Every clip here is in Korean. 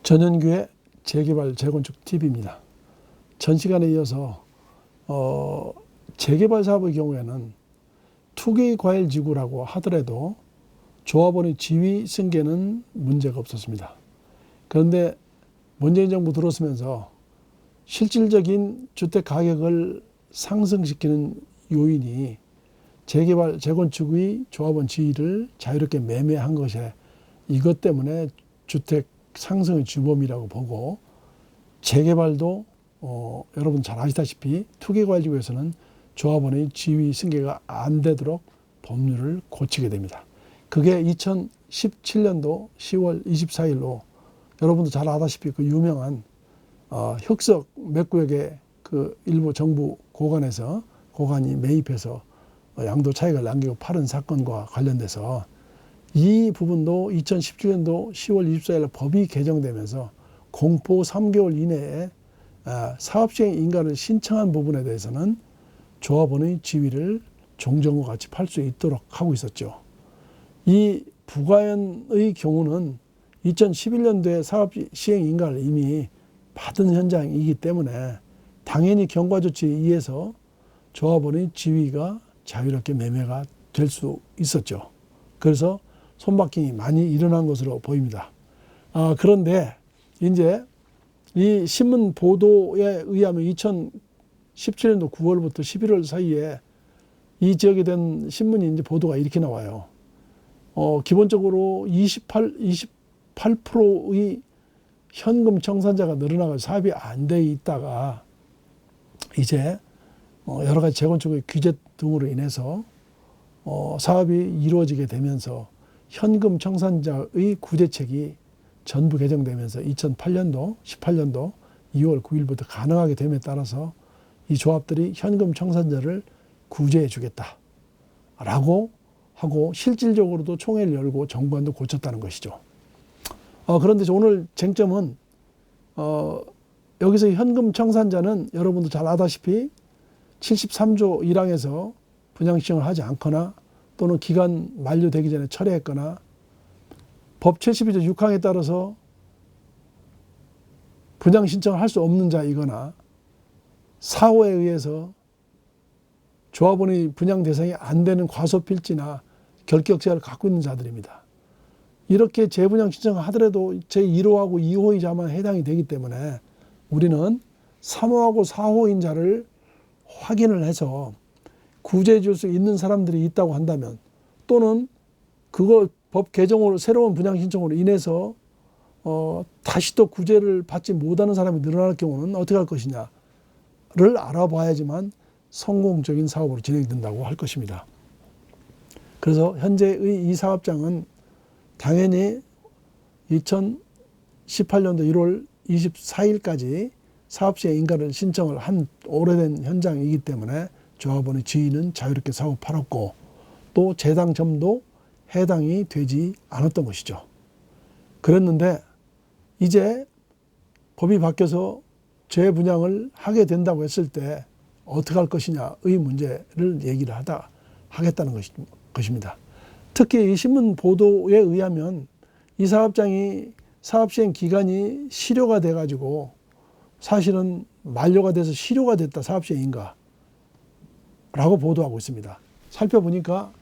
전현규의 재개발 재건축 TV입니다. 전 시간에 이어서 재개발 사업의 경우에는 투기 과열 지구라고 하더라도 조합원의 지위 승계는 문제가 없었습니다. 그런데 문재인 정부 들어서면서 실질적인 주택 가격을 상승시키는 요인이 재개발 재건축의 조합원 지위를 자유롭게 매매한 것에 이것 때문에 주택 상승의 주범이라고 보고, 재개발도 여러분 잘 아시다시피 투기과열지구에서는 조합원의 지위 승계가 안 되도록 법률을 고치게 됩니다. 그게 2017년도 10월 24일로 여러분도 잘 아다시피 그 유명한 흑석 몇 구역의 그 일부 정부 고관이 매입해서 양도 차익을 남기고 팔은 사건과 관련돼서 이 부분도 2017년도 10월 24일 법이 개정되면서 공포 3개월 이내에 사업시행 인가를 신청한 부분에 대해서는 조합원의 지위를 종전과 같이 팔 수 있도록 하고 있었죠. 이 부가연의 경우는 2011년도에 사업시행 인가를 이미 받은 현장이기 때문에 당연히 경과조치에 의해서 조합원의 지위가 자유롭게 매매가 될 수 있었죠. 그래서 손바뀜이 많이 일어난 것으로 보입니다. 그런데 이제 이 신문 보도에 의하면 2017년도 9월부터 11월 사이에 이 지역에 된 신문이 이제 보도가 이렇게 나와요. 기본적으로 28%의 현금 청산자가 늘어나서 사업이 안 돼 있다가 이제 여러 가지 재건축의 규제 등으로 인해서 사업이 이루어지게 되면서 현금 청산자의 구제책이 전부 개정되면서 2008년도, 18년도 2월 9일부터 가능하게 됨에 따라서 이 조합들이 현금 청산자를 구제해 주겠다라고 하고 실질적으로도 총회를 열고 정부안도 고쳤다는 것이죠. 그런데 오늘 쟁점은 여기서 현금 청산자는 여러분도 잘 아다시피 73조 1항에서 분양신청을 하지 않거나 또는 기간 만료되기 전에 철회했거나 법 72조 6항에 따라서 분양신청을 할 수 없는 자이거나 사호에 의해서 조합원의 분양 대상이 안 되는 과소필지나 결격제한을 갖고 있는 자들입니다. 이렇게 재분양 신청을 하더라도 제1호하고 2호이자만 해당이 되기 때문에 우리는 3호하고 4호인 자를 확인을 해서 구제해 줄 수 있는 사람들이 있다고 한다면, 또는 그거 법 개정으로 새로운 분양 신청으로 인해서 다시 또 구제를 받지 못하는 사람이 늘어날 경우는 어떻게 할 것이냐를 알아봐야지만 성공적인 사업으로 진행된다고 할 것입니다. 그래서 현재의 이 사업장은 당연히 2018년도 1월 24일까지 사업시행 인가를 신청을 한 오래된 현장이기 때문에 조합원의 지위는 자유롭게 사고 팔았고 또 재당점도 해당이 되지 않았던 것이죠. 그랬는데 이제 법이 바뀌어서 재분양을 하게 된다고 했을 때 어떻게 할 것이냐의 문제를 얘기를 하겠다는 것입니다. 특히 이 신문 보도에 의하면 이 사업장이 사업시행 기간이 실효가 돼가지고 사실은 만료가 돼서 실효가 됐다, 사업시행 인가 라고 보도하고 있습니다. 살펴보니까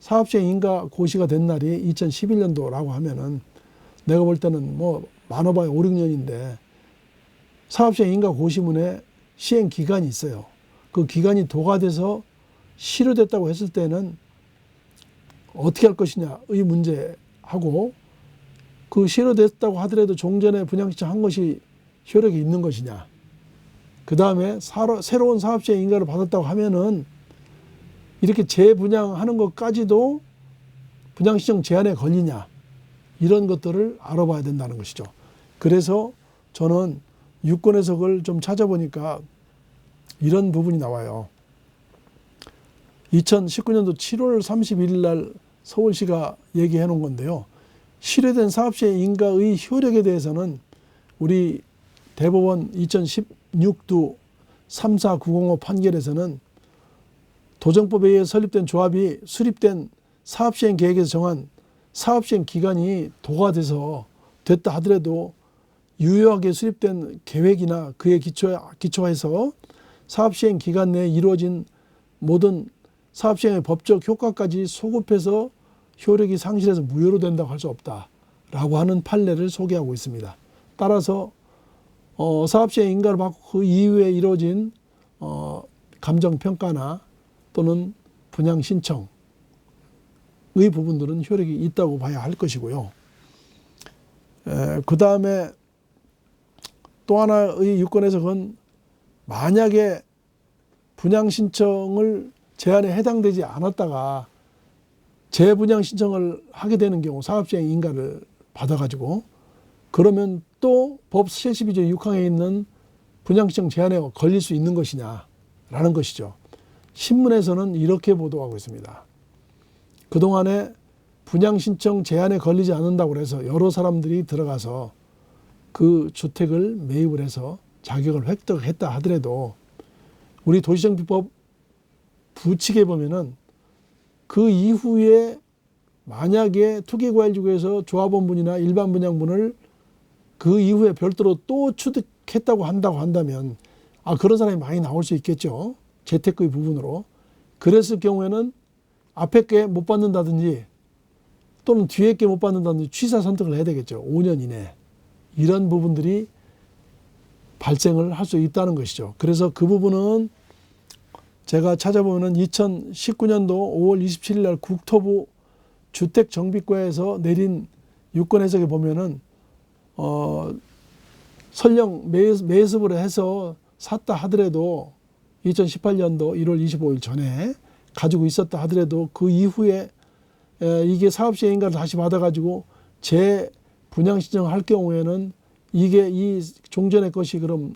사업시행 인가 고시가 된 날이 2011년도라고 하면은 내가 볼 때는 뭐 많아봐야 5, 6년인데 사업시행 인가 고시문에 시행 기간이 있어요. 그 기간이 도과돼서 실효됐다고 했을 때는 어떻게 할 것이냐의 문제하고, 그 실효됐다고 하더라도 종전에 분양신청한 것이 효력이 있는 것이냐, 그 다음에 새로운 사업시행 인가를 받았다고 하면은 이렇게 재분양하는 것까지도 분양신청 제한에 걸리냐, 이런 것들을 알아봐야 된다는 것이죠. 그래서 저는 유권 해석을 좀 찾아보니까 이런 부분이 나와요. 2019년도 7월 31일 날 서울시가 얘기해 놓은 건데요. 실효된 사업시행 인가의 효력에 대해서는 우리 대법원 2016도 34905 판결에서는 도정법에 의해 설립된 조합이 수립된 사업시행 계획에서 정한 사업시행 기간이 도과돼서 됐다 하더라도 유효하게 수립된 계획이나 그에 기초해서 사업시행 기간 내에 이루어진 모든 사업시행의 법적 효과까지 소급해서 효력이 상실해서 무효로 된다고 할 수 없다라고 하는 판례를 소개하고 있습니다. 따라서 사업시행 인가를 받고 그 이후에 이루어진 감정평가나 또는 분양신청의 부분들은 효력이 있다고 봐야 할 것이고요. 그 다음에 또 하나의 유권 해석은 만약에 분양신청을 제한에 해당되지 않았다가 재분양신청을 하게 되는 경우 사업시행 인가를 받아가지고 그러면 또 법 72조 6항에 있는 분양신청 제한에 걸릴 수 있는 것이냐라는 것이죠. 신문에서는 이렇게 보도하고 있습니다. 그동안에 분양신청 제한에 걸리지 않는다고 해서 여러 사람들이 들어가서 그 주택을 매입을 해서 자격을 획득했다 하더라도 우리 도시정비법 부칙에 보면은 그 이후에 만약에 투기과열지구에서 조합원분이나 일반 분양분을 그 이후에 별도로 또 취득했다고 한다면 그런 사람이 많이 나올 수 있겠죠. 재테크의 부분으로. 그랬을 경우에는 앞에 게 못 받는다든지 또는 뒤에 게 못 받는다든지 취사 선택을 해야 되겠죠. 5년 이내. 이런 부분들이 발생을 할 수 있다는 것이죠. 그래서 그 부분은 제가 찾아보면 2019년도 5월 27일 날 국토부 주택정비과에서 내린 유권 해석에 보면은 설령 매수를 해서 샀다 하더라도 2018년도 1월 25일 전에 가지고 있었다 하더라도 그 이후에 이게 사업시행 인가를 다시 받아가지고 재분양 신청을 할 경우에는 이게 이 종전의 것이 그럼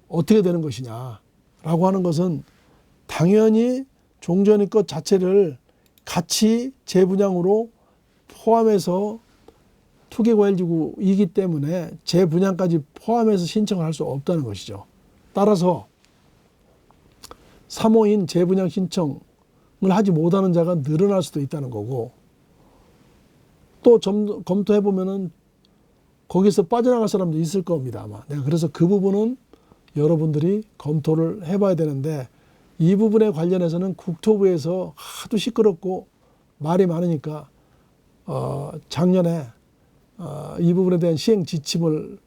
어떻게 되는 것이냐라고 하는 것은 당연히 종전의 것 자체를 같이 재분양으로 포함해서 투기과열지구이기 때문에 재분양까지 포함해서 신청을 할 수 없다는 것이죠. 따라서 사모인 재분양 신청을 하지 못하는 자가 늘어날 수도 있다는 거고 또 검토해 보면은 거기서 빠져나갈 사람도 있을 겁니다. 아마. 내가 그래서 그 부분은 여러분들이 검토를 해봐야 되는데 이 부분에 관련해서는 국토부에서 하도 시끄럽고 말이 많으니까 작년에 이 부분에 대한 시행 지침을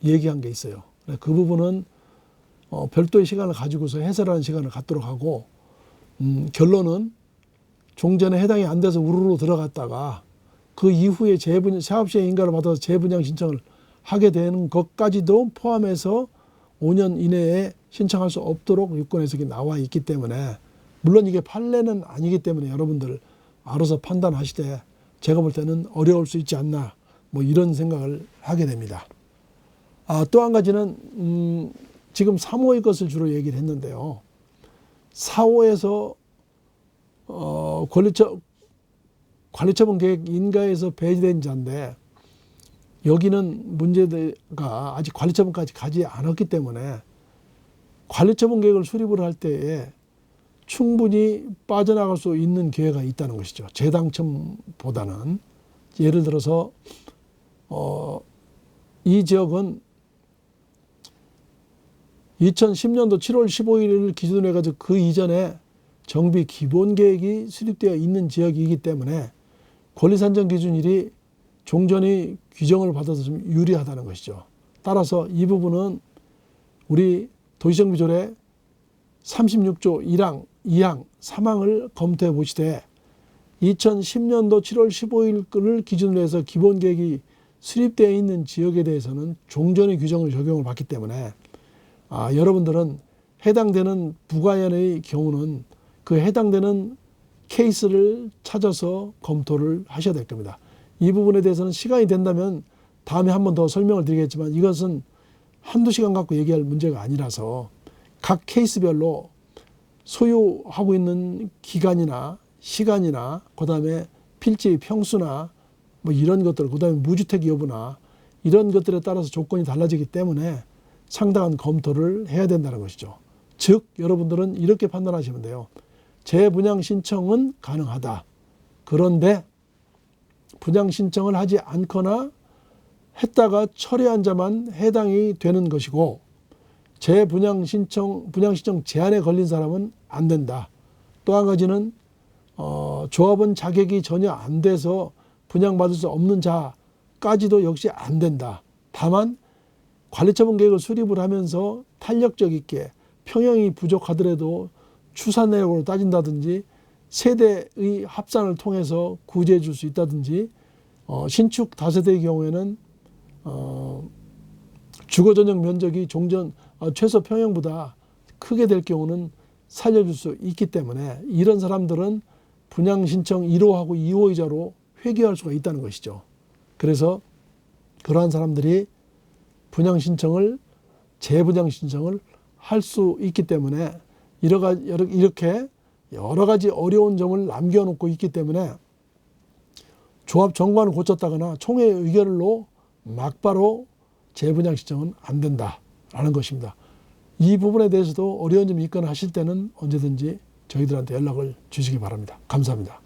얘기한 게 있어요. 그 부분은 별도의 시간을 가지고서 해설하는 시간을 갖도록 하고 결론은 종전에 해당이 안 돼서 우르르 들어갔다가 그 이후에 사업시행 인가를 받아서 재분양 신청을 하게 되는 것까지도 포함해서 5년 이내에 신청할 수 없도록 유권 해석이 나와 있기 때문에 물론 이게 판례는 아니기 때문에 여러분들 알아서 판단하시되 제가 볼 때는 어려울 수 있지 않나 뭐 이런 생각을 하게 됩니다. 또 한 가지는 지금 3호의 것을 주로 얘기를 했는데요. 4호에서 관리처분 계획 인가에서 배제된 자인데 여기는 문제가 아직 관리처분까지 가지 않았기 때문에 관리처분 계획을 수립을 할 때에 충분히 빠져나갈 수 있는 기회가 있다는 것이죠. 재당첨보다는. 예를 들어서 이 지역은 2010년도 7월 15일을 기준으로 해가지고 그 이전에 정비 기본계획이 수립되어 있는 지역이기 때문에 권리산정 기준일이 종전의 규정을 받아서 좀 유리하다는 것이죠. 따라서 이 부분은 우리 도시정비조례 36조 1항, 2항, 3항을 검토해 보시되 2010년도 7월 15일을 기준으로 해서 기본계획이 수립되어 있는 지역에 대해서는 종전의 규정을 적용을 받기 때문에 여러분들은 해당되는 부가연의 경우는 그 해당되는 케이스를 찾아서 검토를 하셔야 될 겁니다. 이 부분에 대해서는 시간이 된다면 다음에 한 번 더 설명을 드리겠지만 이것은 한두 시간 갖고 얘기할 문제가 아니라서 각 케이스별로 소유하고 있는 기간이나 시간이나 그다음에 필지의 평수나 뭐 이런 것들, 그다음에 무주택 여부나 이런 것들에 따라서 조건이 달라지기 때문에 상당한 검토를 해야 된다는 것이죠. 즉 여러분들은 이렇게 판단하시면 돼요. 재분양 신청은 가능하다. 그런데 분양 신청을 하지 않거나 했다가 철회한 자만 해당이 되는 것이고 재분양 신청 제한에 걸린 사람은 안 된다. 또 한 가지는 조합원 자격이 전혀 안 돼서 분양받을 수 없는 자까지도 역시 안 된다. 다만 관리처분 계획을 수립을 하면서 탄력적 있게 평형이 부족하더라도 추산 내역으로 따진다든지 세대의 합산을 통해서 구제해 줄 수 있다든지 신축 다세대의 경우에는 주거 전용 면적이 최소 평형보다 크게 될 경우는 살려줄 수 있기 때문에 이런 사람들은 분양 신청 1호하고 2호이자로 회귀할 수가 있다는 것이죠. 그래서 그러한 사람들이 재분양 신청을 할 수 있기 때문에 이렇게 여러 가지 어려운 점을 남겨놓고 있기 때문에 조합 정관을 고쳤다거나 총회 의결로 막바로 재분양 신청은 안 된다라는 것입니다. 이 부분에 대해서도 어려운 점이 있거나 하실 때는 언제든지 저희들한테 연락을 주시기 바랍니다. 감사합니다.